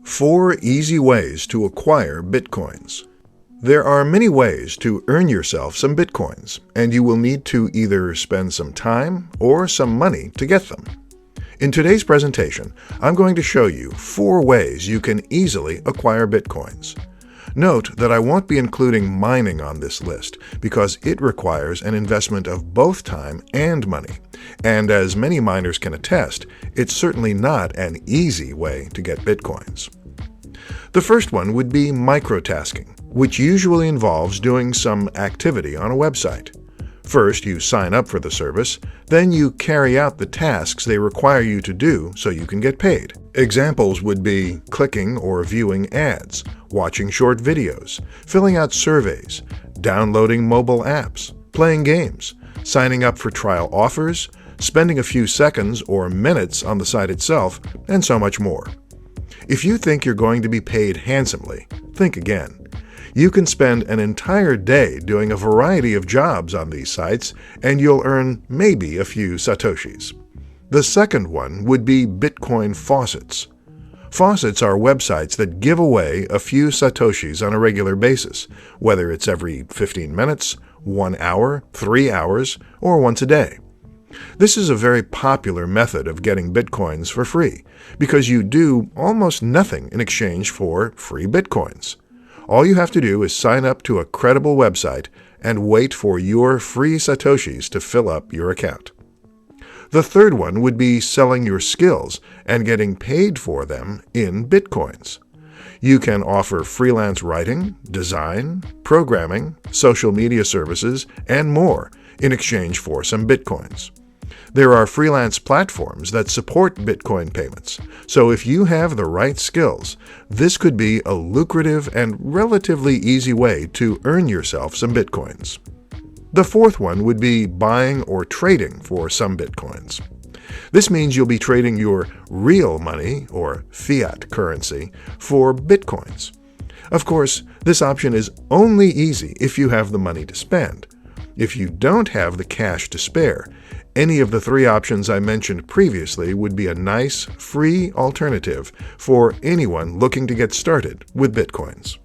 4 easy ways to acquire Bitcoins. There are many ways to earn yourself some Bitcoins, and you will need to either spend some time or some money to get them. In today's presentation, I'm going to show you 4 ways you can easily acquire Bitcoins. Note that I won't be including mining on this list because it requires an investment of both time and money, and as many miners can attest, it's certainly not an easy way to get Bitcoins. The first one would be microtasking, which usually involves doing some activity on a website. First, you sign up for the service, then you carry out the tasks they require you to do so you can get paid. Examples would be clicking or viewing ads, watching short videos, filling out surveys, downloading mobile apps, playing games, signing up for trial offers, spending a few seconds or minutes on the site itself, and so much more. If you think you're going to be paid handsomely, think again. You can spend an entire day doing a variety of jobs on these sites, and you'll earn maybe a few satoshis. The second one would be Bitcoin Faucets. Faucets are websites that give away a few satoshis on a regular basis, whether it's every 15 minutes, 1 hour, 3 hours, or once a day. This is a very popular method of getting Bitcoins for free, because you do almost nothing in exchange for free Bitcoins. All you have to do is sign up to a credible website and wait for your free satoshis to fill up your account. The third one would be selling your skills and getting paid for them in Bitcoins. You can offer freelance writing, design, programming, social media services, and more in exchange for some Bitcoins. There are freelance platforms that support Bitcoin payments, so if you have the right skills, this could be a lucrative and relatively easy way to earn yourself some Bitcoins. The fourth one would be buying or trading for some Bitcoins. This means you'll be trading your real money, or fiat currency, for Bitcoins. Of course, this option is only easy if you have the money to spend. If you don't have the cash to spare, any of the 3 options I mentioned previously would be a nice, free alternative for anyone looking to get started with Bitcoins.